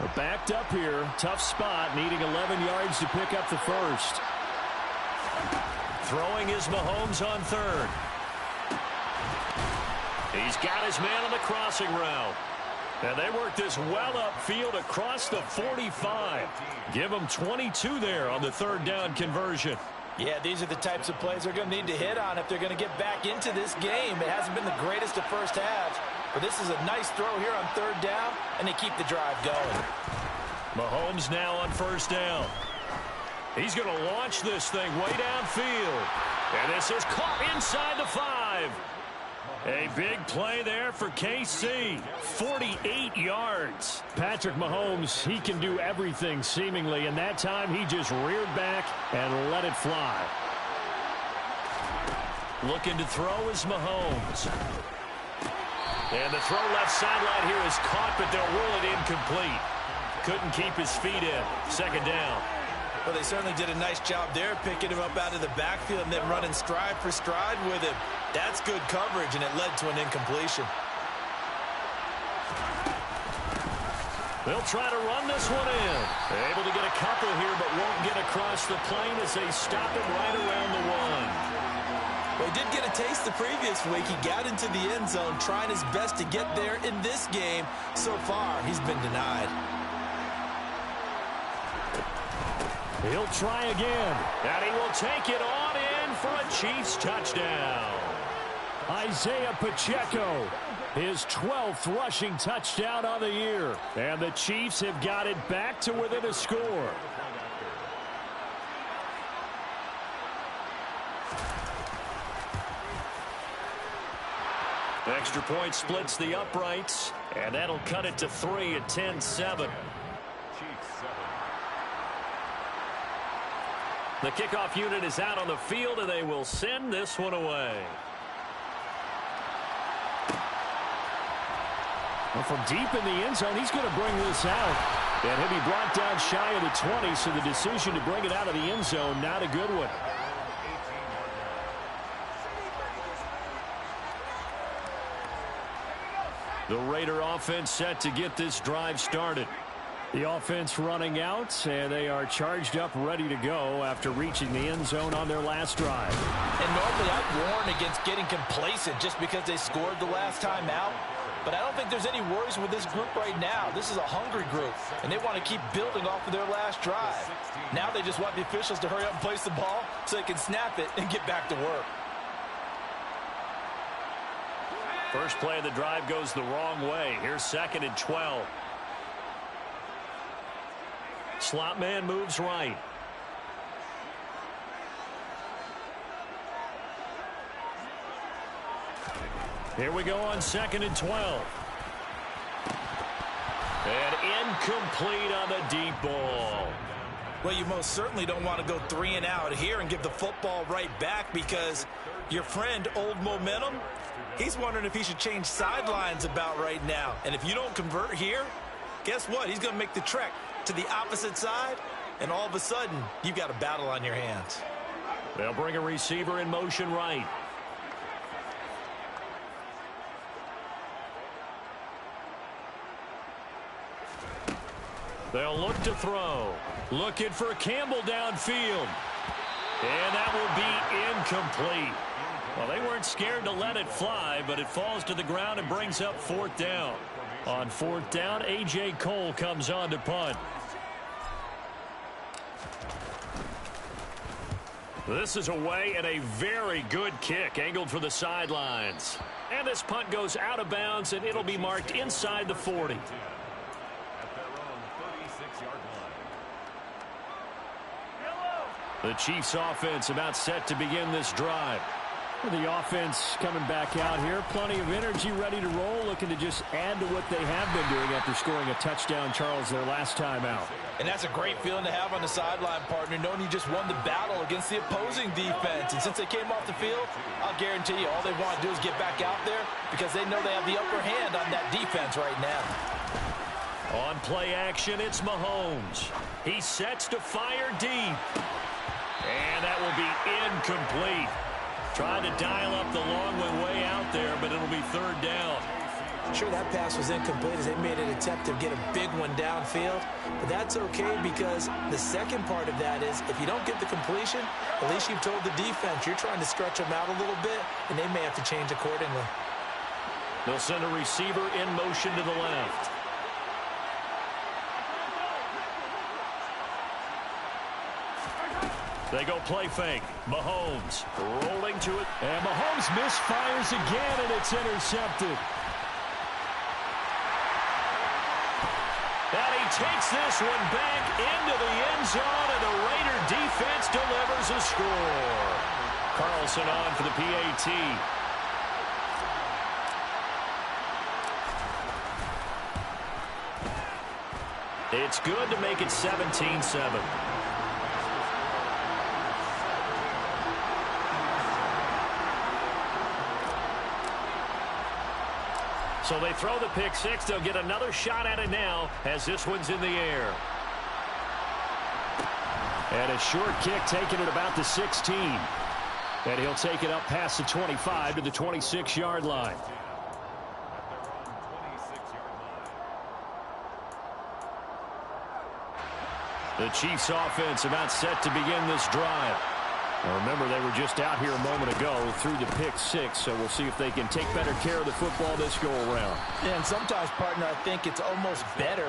We're backed up here. Tough spot, needing 11 yards to pick up the first. Throwing is Mahomes on third. He's got his man on the crossing route. And they work this well upfield across the 45. Give them 22 there on the third down conversion. Yeah, these are the types of plays they're going to need to hit on if they're going to get back into this game. It hasn't been the greatest of first halves, but this is a nice throw here on third down, and they keep the drive going. Mahomes now on first down. He's going to launch this thing way downfield. And this is caught inside the 5. A big play there for KC. 48 yards. Patrick Mahomes, he can do everything seemingly, and that time he just reared back and let it fly. Looking to throw is Mahomes. And the throw left sideline here is caught, but they'll rule it incomplete. Couldn't keep his feet in. Second down. Well, they certainly did a nice job there, picking him up out of the backfield and then running stride for stride with him. That's good coverage, and it led to an incompletion. They'll try to run this one in. Able to get a couple here, but won't get across the plane as they stop him right around the 1. Well, he did get a taste the previous week. He got into the end zone, trying his best to get there in this game. So far, he's been denied. He'll try again. And he will take it on in for a Chiefs touchdown. Isaiah Pacheco, his 12th rushing touchdown on the year. And the Chiefs have got it back to within a score. Extra point splits the uprights, and that'll cut it to 3 at 10-7. The kickoff unit is out on the field, and they will send this one away. Well, from deep in the end zone, he's going to bring this out. And he'll be brought down shy of the 20, so the decision to bring it out of the end zone, not a good one. The Raider offense set to get this drive started. The offense running out, and they are charged up, ready to go after reaching the end zone on their last drive. And normally I'd warn against getting complacent just because they scored the last time out. But I don't think there's any worries with this group right now. This is a hungry group, and they want to keep building off of their last drive. Now they just want the officials to hurry up and place the ball so they can snap it and get back to work. First play of the drive goes the wrong way. Here's 2nd and 12. Slot man moves right. Here we go on 2nd and 12. And incomplete on the deep ball. Well, you most certainly don't want to go 3 and out here and give the football right back, because your friend, Old Momentum, he's wondering if he should change sidelines about right now. And if you don't convert here, guess what? He's going to make the trek to the opposite side, and all of a sudden, you've got a battle on your hands. They'll bring a receiver in motion right. They'll look to throw. Looking for Campbell downfield. And that will be incomplete. Well, they weren't scared to let it fly, but it falls to the ground and brings up 4th down. On 4th down, A.J. Cole comes on to punt. This is away, and a very good kick angled for the sidelines. And this punt goes out of bounds, and it'll be marked inside the 40. The Chiefs offense about set to begin this drive. The offense coming back out here. Plenty of energy, ready to roll, looking to just add to what they have been doing after scoring a touchdown, Charles, their last time out. And that's a great feeling to have on the sideline, partner, knowing you just won the battle against the opposing defense. And since they came off the field, I'll guarantee you all they want to do is get back out there, because they know they have the upper hand on that defense right now. On play action, it's Mahomes. He sets to fire deep. And that will be incomplete. Trying to dial up the long one way out there, but it'll be 3rd down. Sure, that pass was incomplete as they made an attempt to get a big one downfield, but that's okay because the second part of that is if you don't get the completion, at least you've told the defense you're trying to stretch them out a little bit, and they may have to change accordingly. They'll send a receiver in motion to the left. They go play fake. Mahomes rolling to it. And Mahomes misfires again, and it's intercepted. And he takes this one back into the end zone, and the Raider defense delivers a score. Carlson on for the PAT. It's good to make it 17-7. So they throw the pick six. They'll get another shot at it now as this one's in the air. And a short kick taken at about the 16. And he'll take it up past the 25 to the 26-yard line. The Chiefs offense about set to begin this drive. Now remember, they were just out here a moment ago through the pick six, so we'll see if they can take better care of the football this go-around. Yeah, and sometimes, partner, I think it's almost better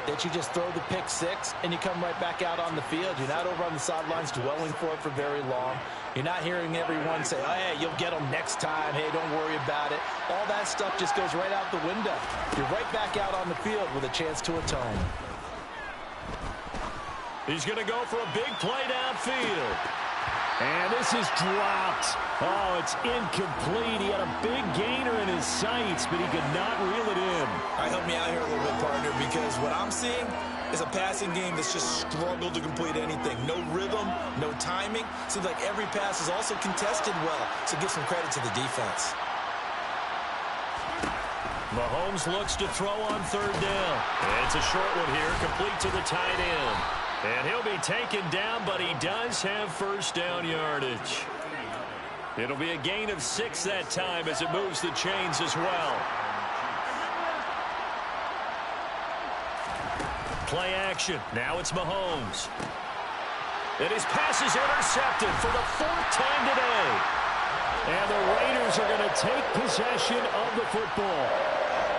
that you just throw the pick six and you come right back out on the field. You're not over on the sidelines dwelling for it for very long. You're not hearing everyone say, oh, hey, you'll get them next time. Hey, don't worry about it. All that stuff just goes right out the window. You're right back out on the field with a chance to atone. He's going to go for a big play downfield. And this is dropped. Oh, it's incomplete. He had a big gainer in his sights, but he could not reel it in. All right, help me out here a little bit, partner, because what I'm seeing is a passing game that's just struggled to complete anything. No rhythm, no timing. Seems like every pass is also contested well, so give some credit to the defense. Mahomes looks to throw on third down. It's a short one here, complete to the tight end. And he'll be taken down, but he does have first down yardage. It'll be a gain of 6 that time as it moves the chains as well. Play action. Now it's Mahomes. And his pass is intercepted for the 4th time today. And the Raiders are going to take possession of the football.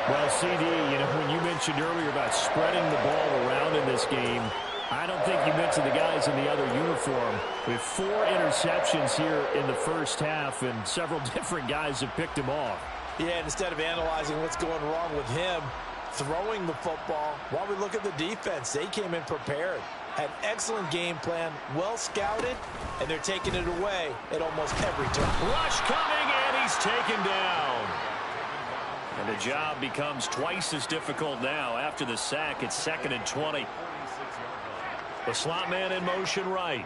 Well, CD, when you mentioned earlier about spreading the ball around in this game, I don't think you mentioned the guys in the other uniform. We have 4 interceptions here in the first half, and several different guys have picked him off. Yeah, and instead of analyzing what's going wrong with him throwing the football, while we look at the defense, they came in prepared. Had excellent game plan, well scouted, and they're taking it away at almost every turn. Rush coming, and he's taken down. And the job becomes twice as difficult now. After the sack, it's 2nd and 20. The slot man in motion right.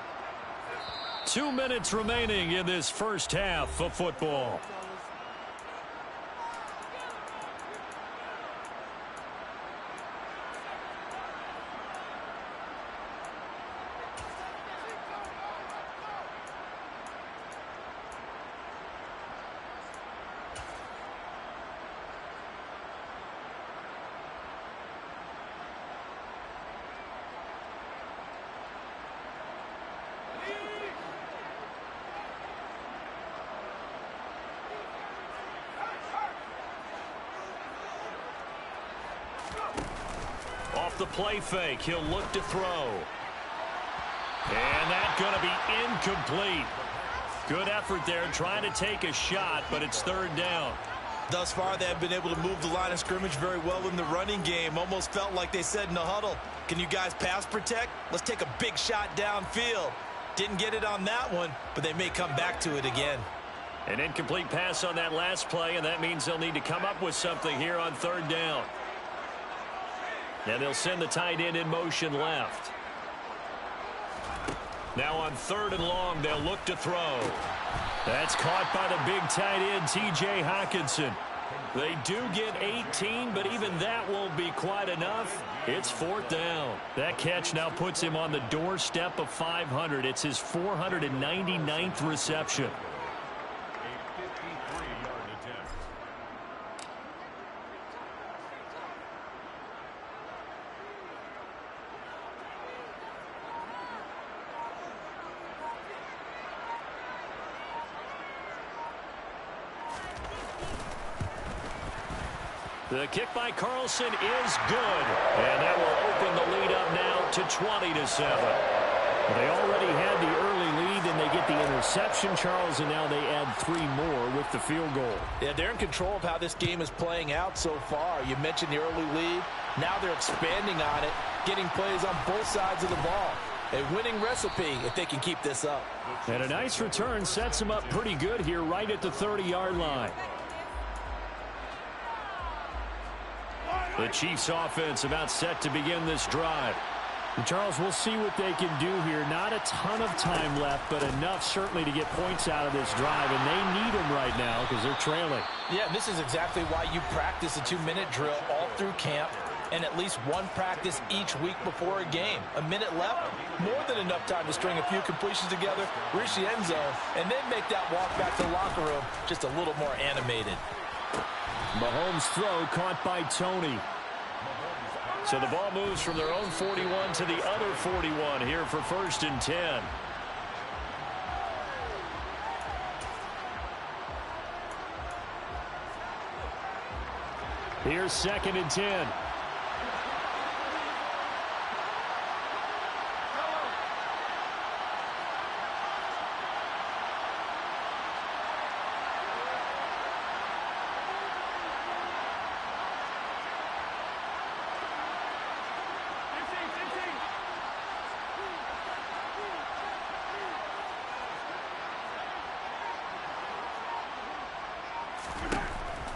2 minutes remaining in this first half of football. Off the play fake, he'll look to throw. And that's going to be incomplete. Good effort there trying to take a shot, but it's 3rd down. Thus far, they have been able to move the line of scrimmage very well in the running game. Almost felt like they said in the huddle, can you guys pass protect? Let's take a big shot downfield. Didn't get it on that one, but they may come back to it again. An incomplete pass on that last play, and that means they'll need to come up with something here on 3rd down. And they'll send the tight end in motion left. Now on 3rd and long, they'll look to throw. That's caught by the big tight end, T.J. Hockenson. They do get 18, but even that won't be quite enough. It's 4th down. That catch now puts him on the doorstep of 500. It's his 499th reception. The kick by Carlson is good. And that will open the lead up now to 20-7. They already had the early lead, and they get the interception, Charles, and now they add 3 more with the field goal. Yeah, they're in control of how this game is playing out so far. You mentioned the early lead. Now they're expanding on it, getting plays on both sides of the ball. A winning recipe if they can keep this up. And a nice return sets them up pretty good here right at the 30-yard line. The Chiefs offense about set to begin this drive. And Charles, we'll see what they can do here. Not a ton of time left, but enough certainly to get points out of this drive, and they need them right now because they're trailing. Yeah, this is exactly why you practice a 2-minute drill all through camp and at least one practice each week before a game. A minute left, more than enough time to string a few completions together, reach the end zone, and then make that walk back to the locker room just a little more animated. Mahomes' throw caught by Tony. So the ball moves from their own 41 to the other 41 here for 1st and 10. Here's 2nd and 10.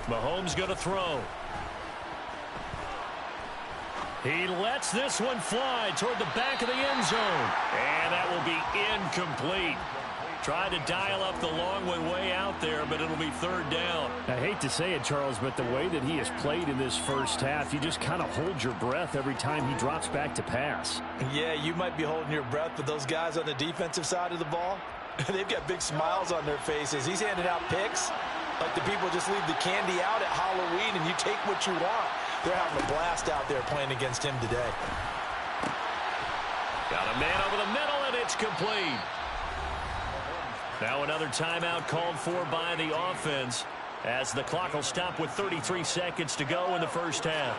Mahomes going to throw. He lets this one fly toward the back of the end zone. And that will be incomplete. Tried to dial up the long one way out there, but it'll be 3rd down. I hate to say it, Charles, but the way that he has played in this first half, you just kind of hold your breath every time he drops back to pass. Yeah, you might be holding your breath, but those guys on the defensive side of the ball, they've got big smiles on their faces. He's handing out picks like the people just leave the candy out at Halloween and you take what you want. They're having a blast out there playing against him today. Got a man over the middle, and it's complete. Now another timeout called for by the offense as the clock will stop with 33 seconds to go in the first half.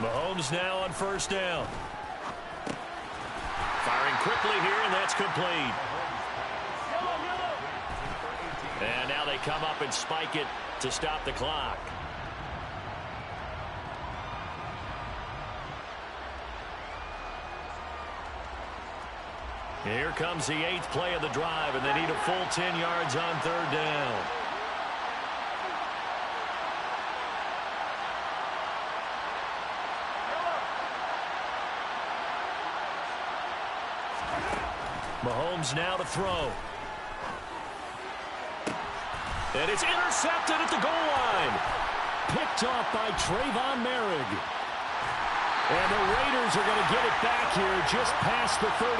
Mahomes now on 1st down. Firing quickly here, and that's complete. And now they come up and spike it to stop the clock. Here comes the 8th play of the drive, and they need a full 10 yards on 3rd down. Mahomes now to throw. And it's intercepted at the goal line. Picked off by Trayvon Merrick. And the Raiders are going to get it back here just past the 35.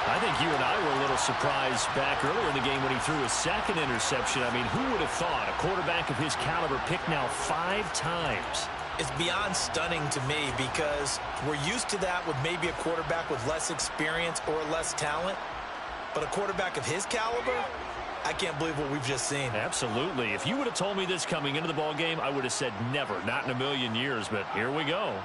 I think you and I were a little surprised back earlier in the game when he threw his 2nd interception. I mean, who would have thought a quarterback of his caliber picked now 5 times? It's beyond stunning to me because we're used to that with maybe a quarterback with less experience or less talent. But a quarterback of his caliber, I can't believe what we've just seen. Absolutely. If you would have told me this coming into the ball game, I would have said never, not in a million years. But here we go.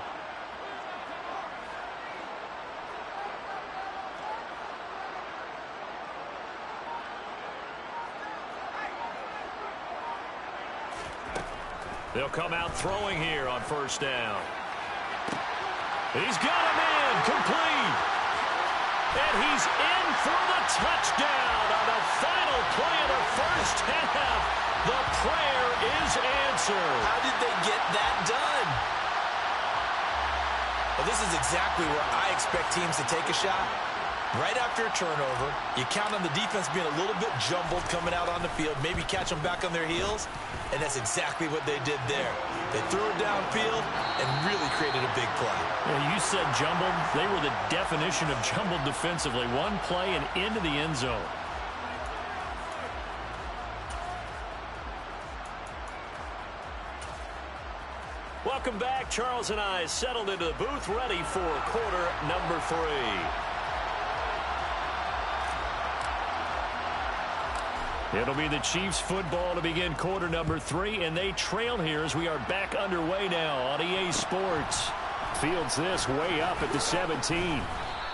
They'll come out throwing here on 1st down. He's got him in, complete. And he's in for the touchdown on the final play of the first half. The prayer is answered. How did they get that done? Well, this is exactly where I expect teams to take a shot. Right after a turnover, you count on the defense being a little bit jumbled coming out on the field, maybe catch them back on their heels, and that's exactly what they did there. They threw it downfield and really created a big play. Well, you said jumbled. They were the definition of jumbled defensively. One play and into the end zone. Welcome back. Charles and I settled into the booth, ready for quarter number 3. It'll be the Chiefs football to begin quarter number 3, and they trail here as we are back underway now on EA Sports. Fields this way up at the 17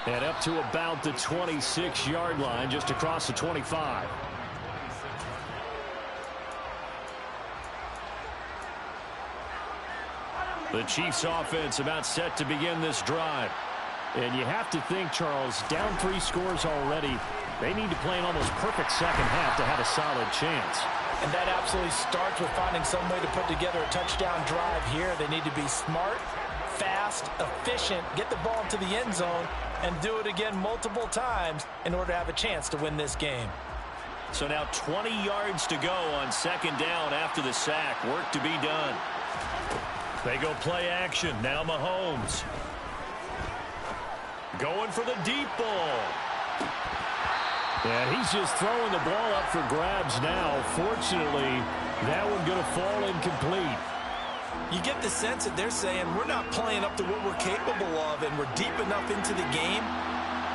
and up to about the 26-yard line, just across the 25. The Chiefs offense about set to begin this drive. And you have to think, Charles, down 3 scores already. They need to play an almost perfect second half to have a solid chance. And that absolutely starts with finding some way to put together a touchdown drive here. They need to be smart, fast, efficient, get the ball into the end zone, and do it again multiple times in order to have a chance to win this game. So now 20 yards to go on second down after the sack. Work to be done. They go play action. Now Mahomes. Going for the deep ball. And he's just throwing the ball up for grabs now. Fortunately, that one going to fall incomplete. You get the sense that they're saying we're not playing up to what we're capable of, and we're deep enough into the game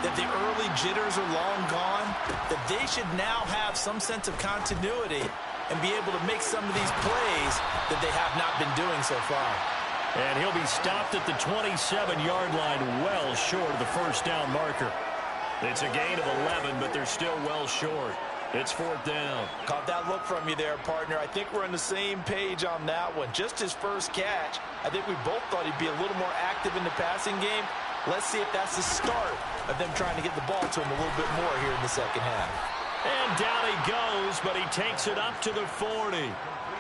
that the early jitters are long gone, that they should now have some sense of continuity and be able to make some of these plays that they have not been doing so far. And he'll be stopped at the 27-yard line, well short of the first down marker. It's a gain of 11, but they're still well short. It's 4th down. Caught that look from you there, partner. I think we're on the same page on that one. Just his first catch. I think we both thought he'd be a little more active in the passing game. Let's see if that's the start of them trying to get the ball to him a little bit more here in the second half. And down he goes, but he takes it up to the 40.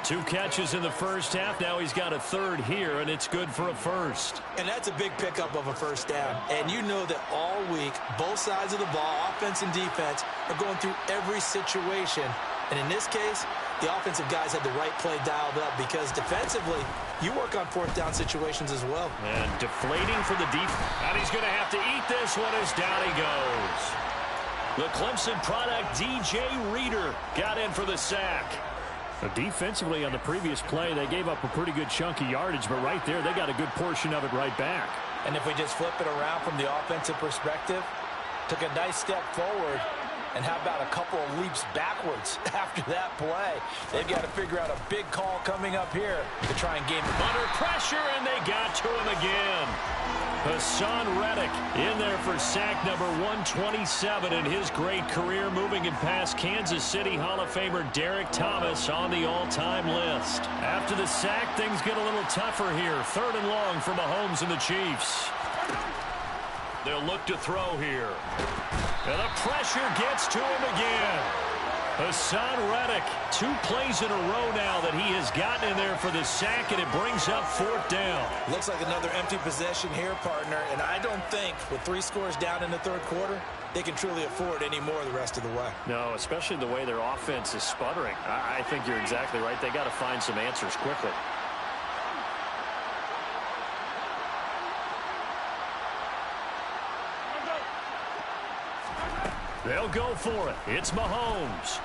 2 catches in the first half. Now he's got a 3rd here, and it's good for a first. And that's a big pickup of a first down. And you know that all week, both sides of the ball, offense and defense, are going through every situation. And in this case, the offensive guys had the right play dialed up because defensively, you work on 4th down situations as well. And deflating for the defense. And he's going to have to eat this one as down he goes. The Clemson product, DJ Reader, got in for the sack. Defensively on the previous play, they gave up a pretty good chunk of yardage, but right there, they got a good portion of it right back. And if we just flip it around from the offensive perspective, took a nice step forward, and how about a couple of leaps backwards after that play? They've got to figure out a big call coming up here to try and game them. Under pressure, and they got to him again. Hassan Reddick in there for sack number 127 in his great career, moving it past Kansas City Hall of Famer Derek Thomas on the all-time list. After the sack, things get a little tougher here. 3rd and long for Mahomes and the Chiefs. They'll look to throw here. And the pressure gets to him again. Hassan Reddick, 2 plays in a row now that he has gotten in there for the sack, and it brings up 4th down. Looks like another empty possession here, partner, and I don't think with 3 scores down in the 3rd quarter, they can truly afford any more the rest of the way. No, especially the way their offense is sputtering. I think you're exactly right. They got to find some answers quickly. They'll go for it. It's Mahomes.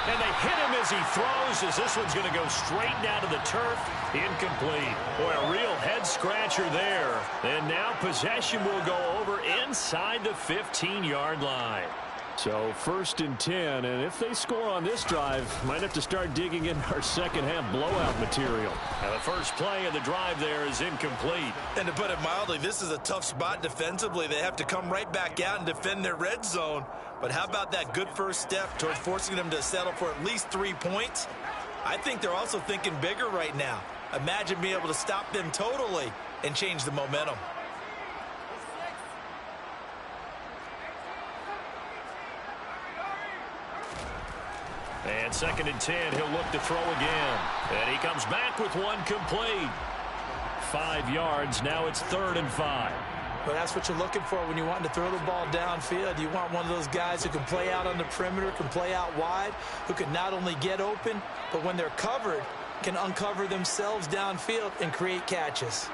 And they hit him as he throws, as this one's going to go straight down to the turf. Incomplete. Boy, a real head-scratcher there. And now possession will go over inside the 15-yard line. So 1st and 10, and if they score on this drive, might have to start digging in our second-half blowout material. Now the first play of the drive there is incomplete. And to put it mildly, this is a tough spot defensively. They have to come right back out and defend their red zone. But how about that good first step towards forcing them to settle for at least 3 points? I think they're also thinking bigger right now. Imagine being able to stop them totally and change the momentum. And 2nd and 10, he'll look to throw again. And he comes back with one complete. 5 yards, now it's 3rd and 5. But that's what you're looking for when you want to throw the ball downfield. You want one of those guys who can play out on the perimeter, can play out wide, who can not only get open, but when they're covered, can uncover themselves downfield and create catches.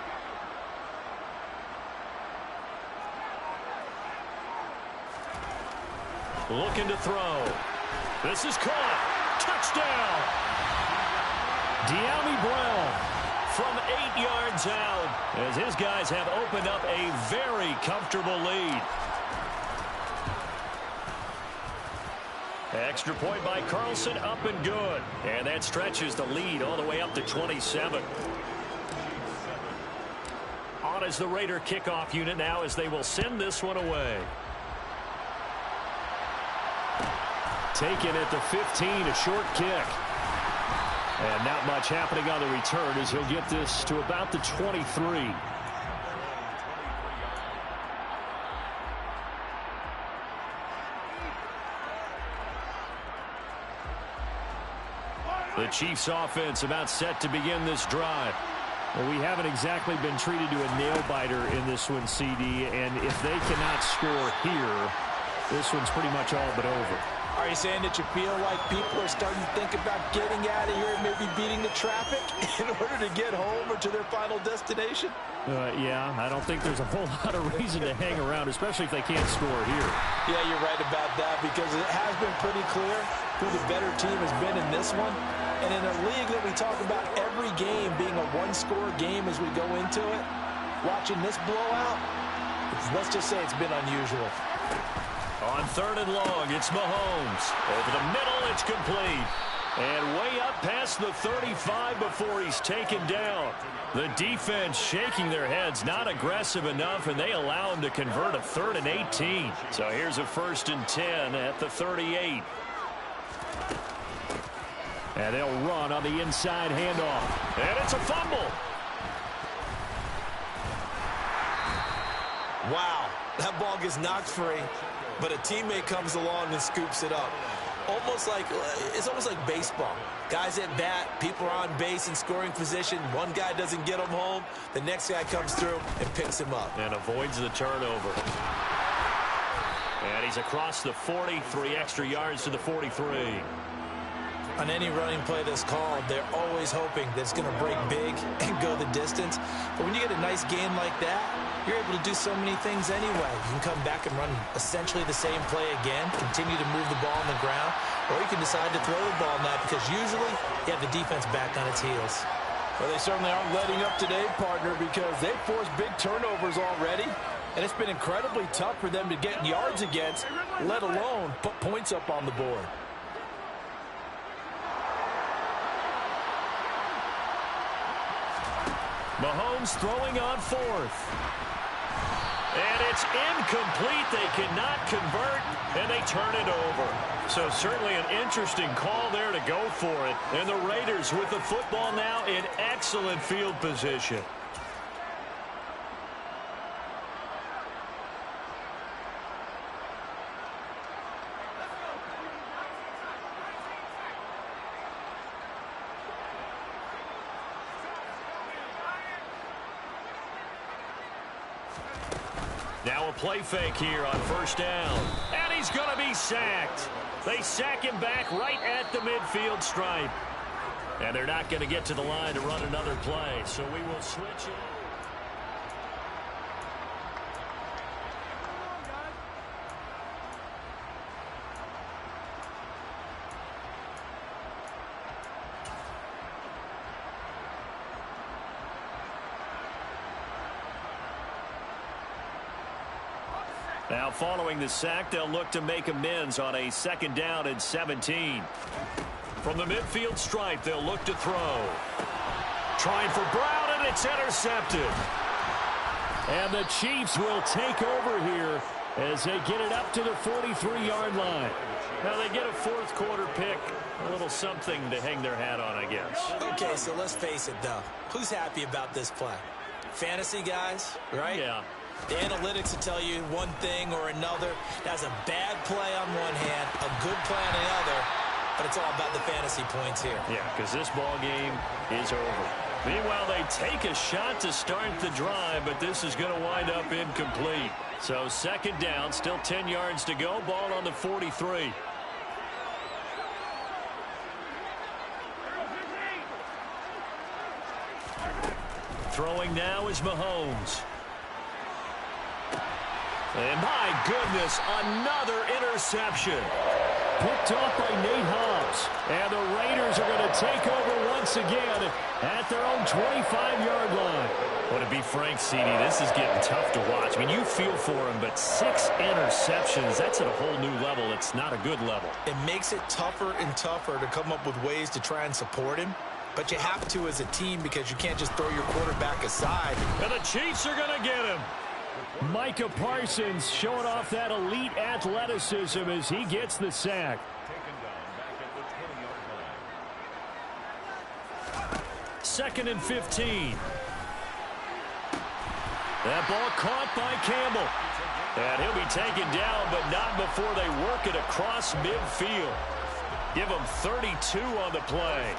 Looking to throw. This is caught. Touchdown. De'Ami Brown from 8 yards out, as his guys have opened up a very comfortable lead. Extra point by Carlson, up and good. And that stretches the lead all the way up to 27. On is the Raider kickoff unit now as they will send this one away. Taken at the 15, a short kick. And not much happening on the return as he'll get this to about the 23. The Chiefs offense about set to begin this drive. Well, we haven't exactly been treated to a nail-biter in this one, CD, and if they cannot score here, this one's pretty much all but over. Are you saying that you feel like people are starting to think about getting out of here and maybe beating the traffic in order to get home or to their final destination? Yeah, I don't think there's a whole lot of reason to hang around, especially if they can't score here. Yeah, you're right about that because it has been pretty clear who the better team has been in this one. And in a league that we talk about every game being a one-score game as we go into it, watching this blowout, let's just say it's been unusual. On 3rd and long, it's Mahomes. Over the middle, it's complete. And way up past the 35 before he's taken down. The defense shaking their heads, not aggressive enough, and they allow him to convert a 3rd and 18. So here's a 1st and 10 at the 38. And they'll run on the inside handoff. And it's a fumble. Wow, that ball gets knocked free, but a teammate comes along and scoops it up. It's almost like baseball. Guys at bat, people are on base in scoring position. One guy doesn't get him home. The next guy comes through and picks him up. And avoids the turnover. And he's across the 40, 3 extra yards to the 43. On any running play that's called, they're always hoping that it's going to break big and go the distance. But when you get a nice gain like that, you're able to do so many things anyway. You can come back and run essentially the same play again, continue to move the ball on the ground, or you can decide to throw the ball now because usually you have the defense back on its heels. Well, they certainly aren't letting up today, partner, because they've forced big turnovers already, and it's been incredibly tough for them to get yards against, let alone put points up on the board. Mahomes throwing on 4th. And it's incomplete. They cannot convert, and they turn it over. So certainly an interesting call there to go for it. And the Raiders with the football now in excellent field position. Now a play fake here on 1st down. And he's going to be sacked. They sack him back right at the midfield stripe. And they're not going to get to the line to run another play. So we will switch it. Now following the sack, they'll look to make amends on a 2nd down and 17. From the midfield stripe, they'll look to throw. Trying for Brown, and it's intercepted. And the Chiefs will take over here as they get it up to the 43-yard line. Now they get a 4th quarter pick. A little something to hang their hat on, I guess. Okay, so let's face it, though. Who's happy about this play? Fantasy guys, right? Yeah. The analytics will tell you one thing or another. That's a bad play on one hand, a good play on the other, but it's all about the fantasy points here. Yeah, because this ball game is over. Meanwhile, they take a shot to start the drive, but this is going to wind up incomplete. So 2nd down, still 10 yards to go. Ball on the 43. Throwing now is Mahomes. And my goodness, another interception. picked off by Nate Hobbs. And the Raiders are going to take over once again at their own 25-yard line. Well, to be frank, CD, this is getting tough to watch. I mean, you feel for him, but 6 interceptions, that's at a whole new level. It's not a good level. It makes it tougher and tougher to come up with ways to try and support him. But you have to as a team because you can't just throw your quarterback aside. And the Chiefs are going to get him. Micah Parsons showing off that elite athleticism as he gets the sack. Second and 15. That ball caught by Campbell. And he'll be taken down, but not before they work it across midfield. Give him 32 on the play.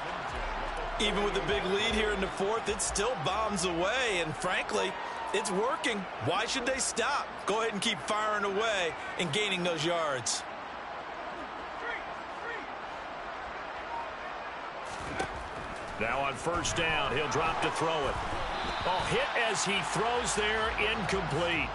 Even with a big lead here in the fourth, it still bombs away. And frankly, it's working. Why should they stop? Go ahead and keep firing away and gaining those yards. Now on first down, he'll drop to throw it. Oh, hit as he throws there, incomplete.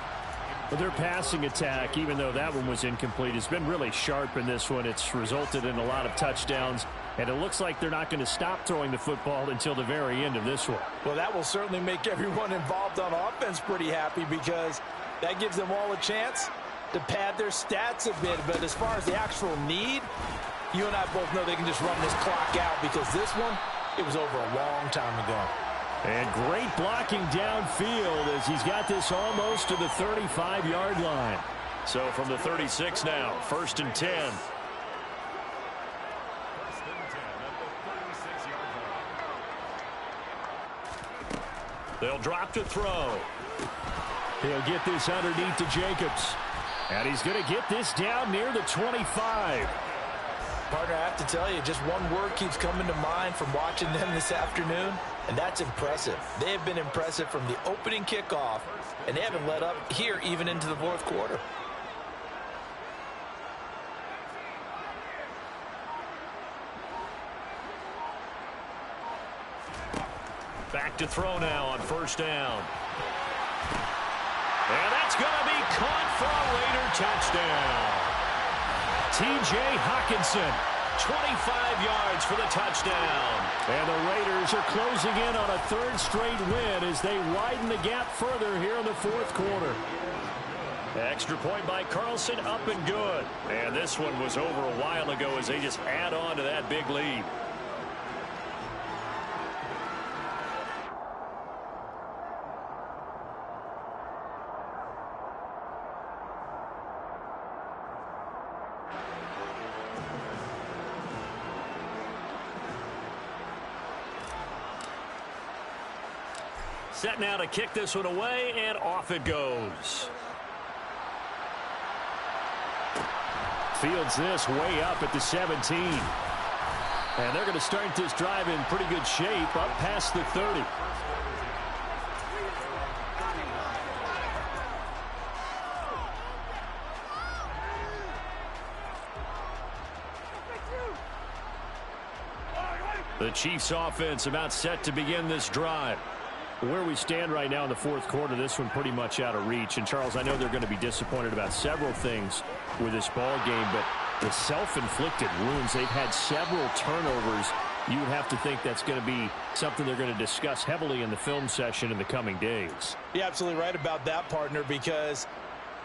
Well, their passing attack, even though that one was incomplete, has been really sharp in this one. It's resulted in a lot of touchdowns, and it looks like they're not going to stop throwing the football until the very end of this one. Well, that will certainly make everyone involved on offense pretty happy because that gives them all a chance to pad their stats a bit. But as far as the actual need, you and I both know they can just run this clock out because this one, it was over a long time ago. And great blocking downfield as he's got this almost to the 35-yard line. So from the 36 now, first and 10. They'll drop to throw. He'll get this underneath to Jacobs. And he's going to get this down near the 25. Partner, I have to tell you, just one word keeps coming to mind from watching them this afternoon, and that's impressive. They have been impressive from the opening kickoff, and they haven't let up here even into the fourth quarter. Back to throw now on first down. And that's going to be caught for a Raider touchdown. T.J. Hockenson, 25 yards for the touchdown. And the Raiders are closing in on a third straight win as they widen the gap further here in the fourth quarter. Extra point by Carlson, up and good. And this one was over a while ago as they just add on to that big lead. Set now to kick this one away, and off it goes. Fields this way up at the 17. And they're going to start this drive in pretty good shape up past the 30. The Chiefs offense about set to begin this drive. Where we stand right now in the fourth quarter, this one pretty much out of reach. And, Charles, I know they're going to be disappointed about several things with this ball game, but the self-inflicted wounds, they've had several turnovers. You would have to think that's going to be something they're going to discuss heavily in the film session in the coming days. You're absolutely right about that, partner, because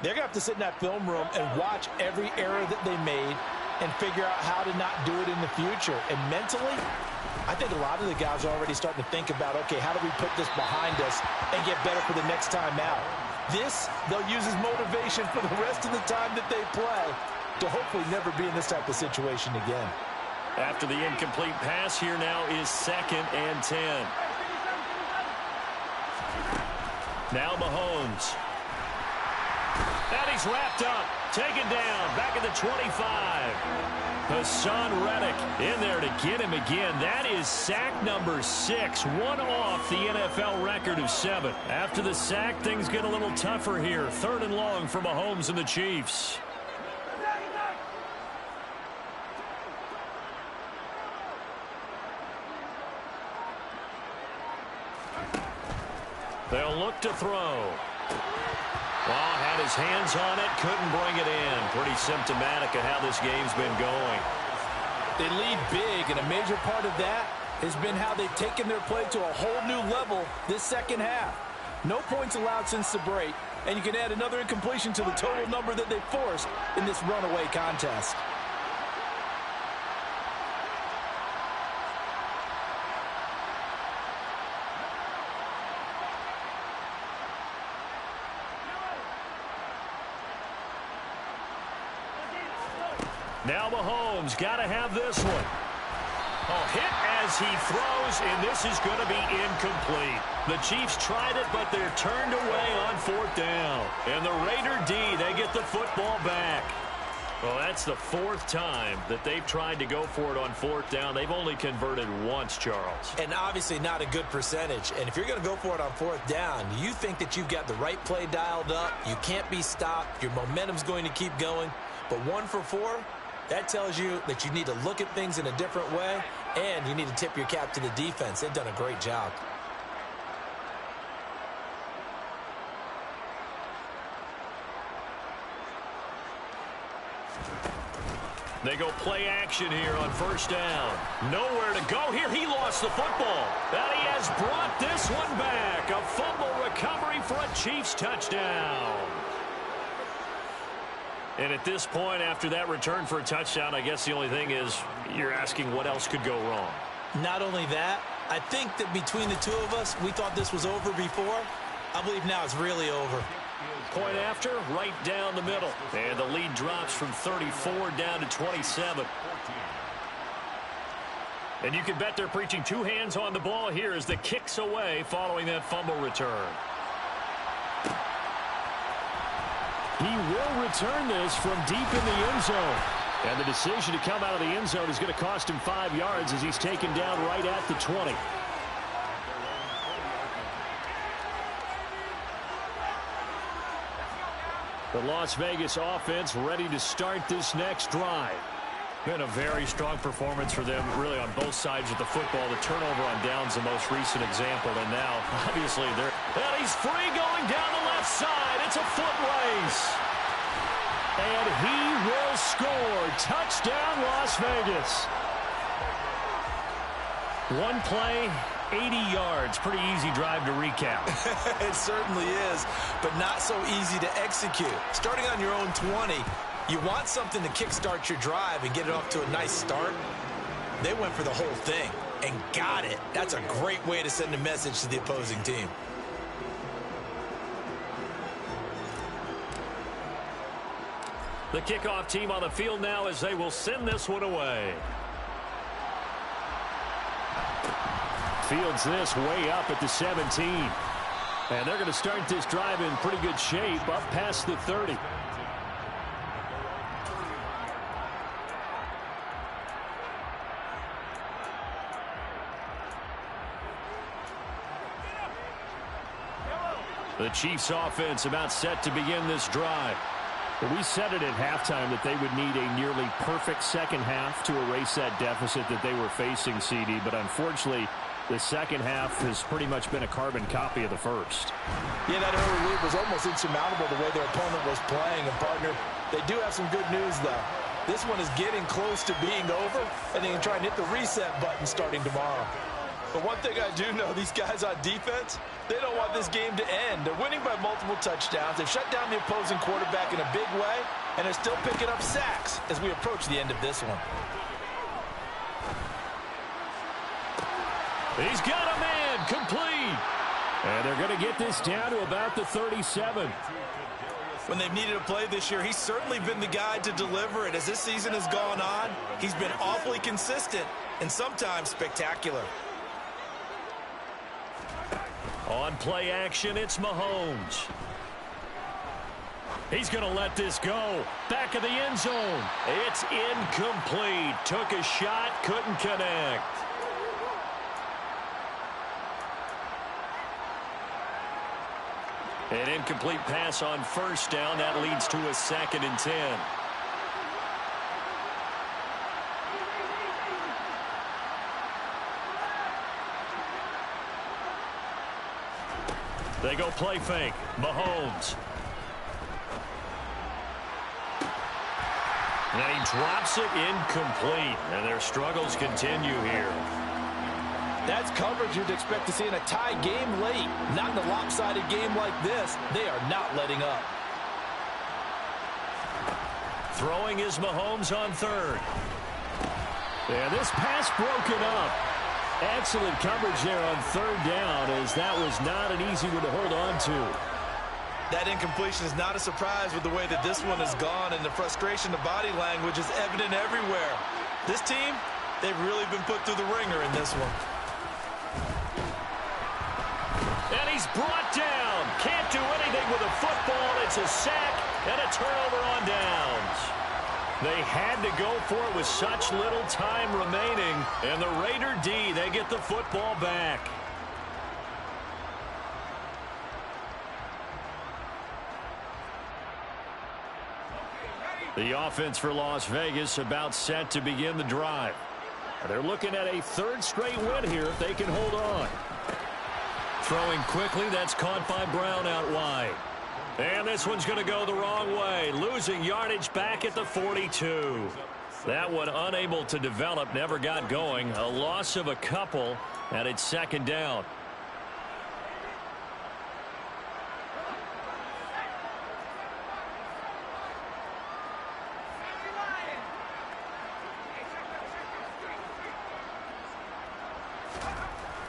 they're going to have to sit in that film room and watch every error that they made and figure out how to not do it in the future. And mentally, I think a lot of the guys are already starting to think about, okay, how do we put this behind us and get better for the next time out? This, they'll use as motivation for the rest of the time that they play to hopefully never be in this type of situation again. After the incomplete pass, here now is second and 10. Now Mahomes. And he's wrapped up, taken down, back at the 25. Hassan Reddick in there to get him again. That is sack number 6, one off the NFL record of 7. After the sack, things get a little tougher here. Third and long for Mahomes and the Chiefs. They'll look to throw. Well, had his hands on it, couldn't bring it in. Pretty symptomatic of how this game's been going. They lead big, and a major part of that has been how they've taken their play to a whole new level this second half. No points allowed since the break, and you can add another incompletion to the total number that they forced in this runaway contest. Now Mahomes got to have this one. Oh, hit as he throws, and this is going to be incomplete. The Chiefs tried it, but they're turned away on 4th down. And the Raider D, they get the football back. Well, that's the 4th time that they've tried to go for it on 4th down. They've only converted once, Charles. And obviously not a good percentage. And if you're going to go for it on 4th down, you think that you've got the right play dialed up. You can't be stopped. Your momentum's going to keep going. But 1 for 4, that tells you that you need to look at things in a different way, and you need to tip your cap to the defense. They've done a great job. They go play action here on 1st down. Nowhere to go here. He lost the football. And he has brought this one back. A fumble recovery for a Chiefs touchdown. And at this point, after that return for a touchdown, I guess the only thing is you're asking what else could go wrong. Not only that, I think that between the two of us, we thought this was over before. I believe now it's really over. Point after, right down the middle. And the lead drops from 34 down to 27. And you can bet they're preaching 2 hands on the ball here as the kick's away following that fumble return. He will return this from deep in the end zone. And the decision to come out of the end zone is going to cost him 5 yards as he's taken down right at the 20. The Las Vegas offense ready to start this next drive. Been a very strong performance for them, really, on both sides of the football. The turnover on downs, the most recent example. And now, obviously, they're... And he's free going down the left side. It's a foot race. And he will score. Touchdown, Las Vegas. One play, 80 yards. Pretty easy drive to recap. It certainly is, but not so easy to execute. Starting on your own 20, you want something to kickstart your drive and get it off to a nice start. They went for the whole thing and got it. That's a great way to send a message to the opposing team. The kickoff team on the field now as they will send this one away. Fields this way up at the 17. And they're going to start this drive in pretty good shape up past the 30. The Chiefs offense about set to begin this drive. We said it at halftime that they would need a nearly perfect second half to erase that deficit that they were facing, CD. But unfortunately, the second half has pretty much been a carbon copy of the first. Yeah, that early lead was almost insurmountable the way their opponent was playing. And, partner, they do have some good news, though. This one is getting close to being over, and they can try and hit the reset button starting tomorrow. But one thing I do know, these guys on defense, they don't want this game to end. They're winning by multiple touchdowns. They've shut down the opposing quarterback in a big way, and they're still picking up sacks as we approach the end of this one. He's got a man, complete. And they're going to get this down to about the 37. When they've needed a play this year, he's certainly been the guy to deliver it. As this season has gone on, he's been awfully consistent and sometimes spectacular. On play action, it's Mahomes. He's going to let this go. Back of the end zone. It's incomplete. Took a shot, couldn't connect. An incomplete pass on first down. That leads to a 2nd and 10. They go play fake. Mahomes. And he drops it incomplete. And their struggles continue here. That's coverage you'd expect to see in a tie game late. Not in a lopsided game like this. They are not letting up. Throwing is Mahomes on third. And this pass broken up. Excellent coverage there on third down, as that was not an easy one to hold on to. That incompletion is not a surprise with the way that this one has gone, and the frustration, the body language is evident everywhere. This team, they've really been put through the ringer in this one. And he's brought down. Can't do anything with a football. It's a sack and a turnover on downs. They had to go for it with such little time remaining. And the Raider D, they get the football back. The offense for Las Vegas about set to begin the drive. They're looking at a third straight win here if they can hold on. Throwing quickly, that's caught by Brown out wide. And this one's going to go the wrong way. Losing yardage back at the 42. That one unable to develop, never got going. A loss of a couple, and it's second down.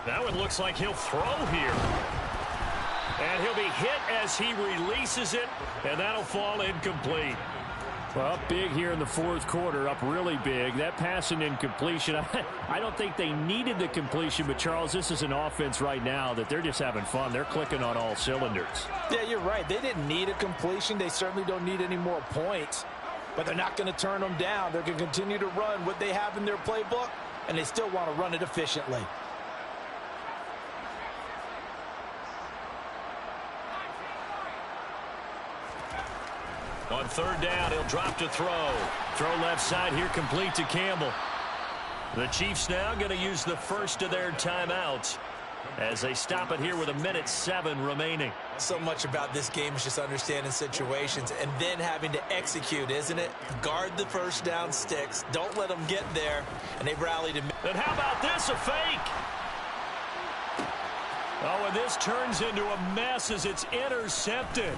That one looks like he'll throw here. And he'll be hit as he releases it, and that'll fall incomplete. Well, up big here in the fourth quarter, up really big. That pass and incompletion, I don't think they needed the completion, but, Charles, this is an offense right now that they're just having fun. They're clicking on all cylinders. Yeah, you're right. They didn't need a completion. They certainly don't need any more points, but they're not going to turn them down. They're going to continue to run what they have in their playbook, and they still want to run it efficiently. On third down, he'll drop to throw. Throw left side here, complete to Campbell. The Chiefs now going to use the first of their timeouts as they stop it here with 1:07 remaining. So much about this game is just understanding situations and then having to execute, isn't it? Guard the first down sticks. Don't let them get there. And they've rallied. And how about this, a fake? Oh, and this turns into a mess as it's intercepted.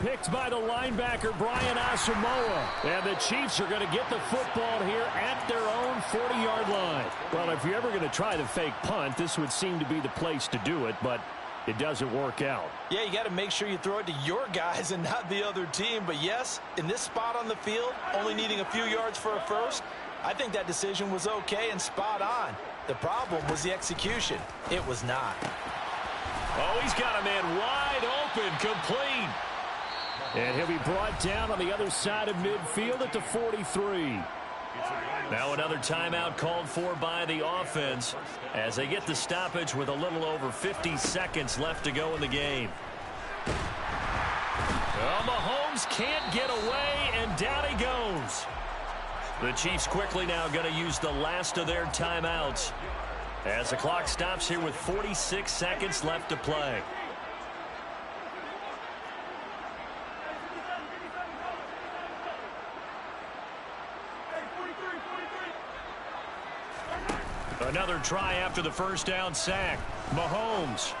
Picked by the linebacker, Brian Asamoah. And the Chiefs are going to get the football here at their own 40-yard line. Well, if you're ever going to try the fake punt, this would seem to be the place to do it, but it doesn't work out. Yeah, you got to make sure you throw it to your guys and not the other team. But, yes, in this spot on the field, only needing a few yards for a first, I think that decision was okay and spot on. The problem was the execution. It was not. Oh, he's got a man wide open, complete. And he'll be brought down on the other side of midfield at the 43. Now another timeout called for by the offense as they get the stoppage with a little over 50 seconds left to go in the game. Well, Mahomes can't get away, and down he goes. The Chiefs quickly now going to use the last of their timeouts as the clock stops here with 46 seconds left to play. Another try after the first down sack. Mahomes.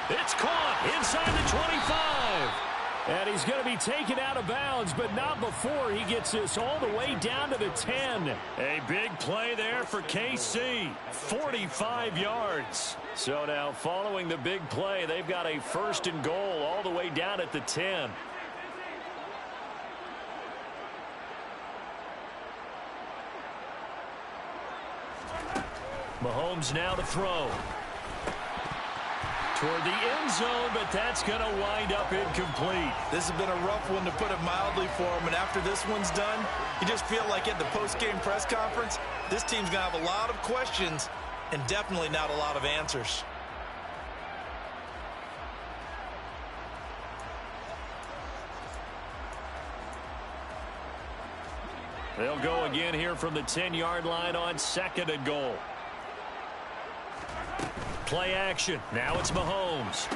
It's caught inside the 25. And he's going to be taken out of bounds, but not before he gets this all the way down to the 10. A big play there for KC. 45 yards. So now following the big play, they've got a first and goal all the way down at the 10. Mahomes now to throw. Toward the end zone, but that's going to wind up incomplete. This has been a rough one, to put it mildly, for him. And after this one's done, you just feel like at the post-game press conference, this team's going to have a lot of questions and definitely not a lot of answers. They'll go again here from the 10-yard line on second and goal. Play action. Now it's Mahomes.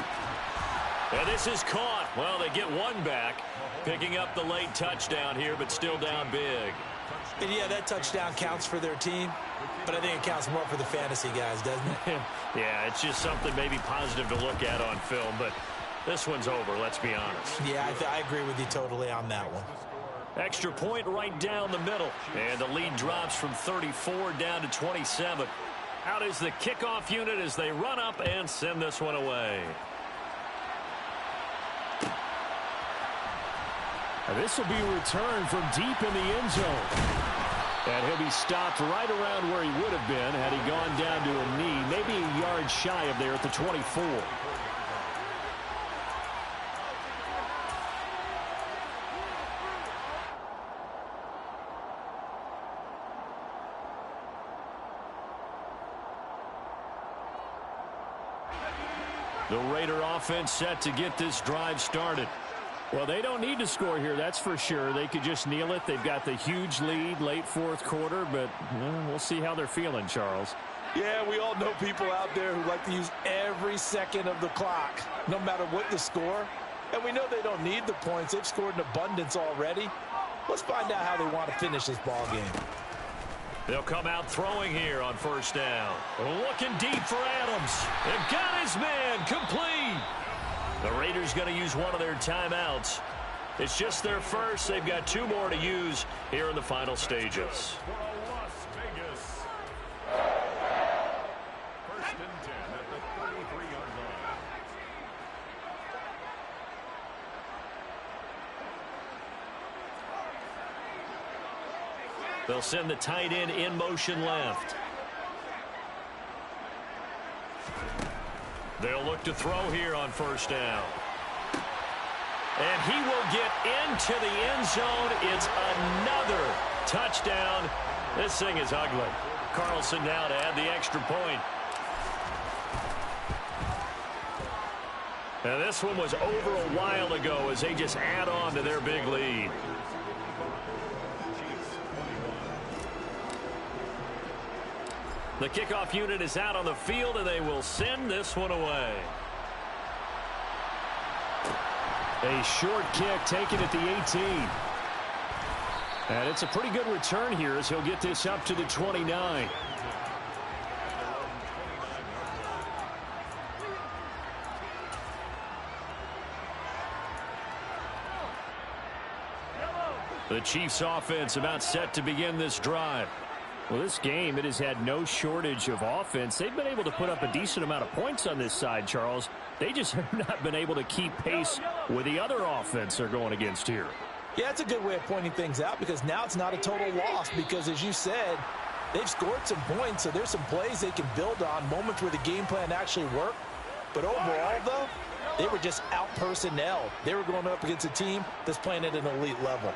And this is caught. Well, they get one back, picking up the late touchdown here, but still down big. And yeah, that touchdown counts for their team, but I think it counts more for the fantasy guys, doesn't it? Yeah, it's just something maybe positive to look at on film, but this one's over, let's be honest. Yeah, I agree with you totally on that one. Extra point right down the middle, and the lead drops from 34 down to 27. Out is the kickoff unit as they run up and send this one away. This will be returned from deep in the end zone. And he'll be stopped right around where he would have been had he gone down to a knee, maybe a yard shy of there at the 24. The Raider offense set to get this drive started. Well, they don't need to score here, that's for sure. They could just kneel it. They've got the huge lead late fourth quarter, but we'll see how they're feeling, Charles. Yeah, we all know people out there who like to use every second of the clock, no matter what the score. And we know they don't need the points. They've scored in abundance already. Let's find out how they want to finish this ball game. They'll come out throwing here on first down. Looking deep for Adams. They've got his man complete. The Raiders going to use one of their timeouts. It's just their first. They've got two more to use here in the final stages. They'll send the tight end in motion left. They'll look to throw here on first down. And he will get into the end zone. It's another touchdown. This thing is ugly. Carlson now to add the extra point. Now this one was over a while ago as they just add on to their big lead. The kickoff unit is out on the field, and they will send this one away. A short kick taken at the 18. And it's a pretty good return here as he'll get this up to the 29. The Chiefs offense about set to begin this drive. Well, this game, it has had no shortage of offense. They've been able to put up a decent amount of points on this side, Charles. They just have not been able to keep pace with the other offense they're going against here. Yeah, it's a good way of pointing things out because now it's not a total loss because, as you said, they've scored some points, so there's some plays they can build on, moments where the game plan actually worked. But overall, though, they were just out-personnel. They were going up against a team that's playing at an elite level.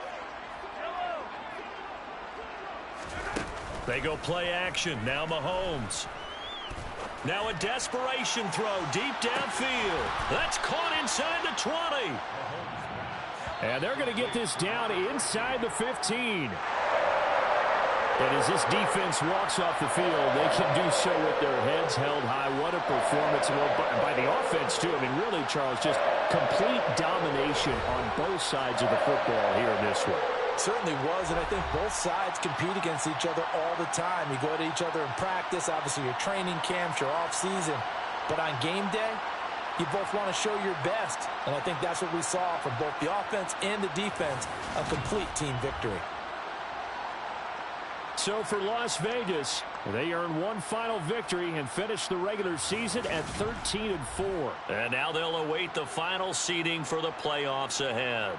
They go play action. Now Mahomes. Now a desperation throw deep downfield. That's caught inside the 20. And they're going to get this down inside the 15. And as this defense walks off the field, they can do so with their heads held high. What a performance by the offense, too. I mean, really, Charles, just complete domination on both sides of the football here in this one. Certainly was, and I think both sides compete against each other all the time. You go to each other in practice, obviously your training camps, your off-season. But on game day, you both want to show your best. And I think that's what we saw from both the offense and the defense, a complete team victory. So for Las Vegas, they earn one final victory and finish the regular season at 13-4. And now they'll await the final seeding for the playoffs ahead.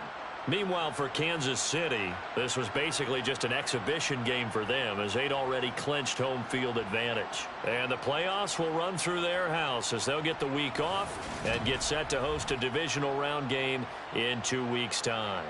Meanwhile, for Kansas City, this was basically just an exhibition game for them as they'd already clinched home field advantage. And the playoffs will run through their house as they'll get the week off and get set to host a divisional round game in 2 weeks' time.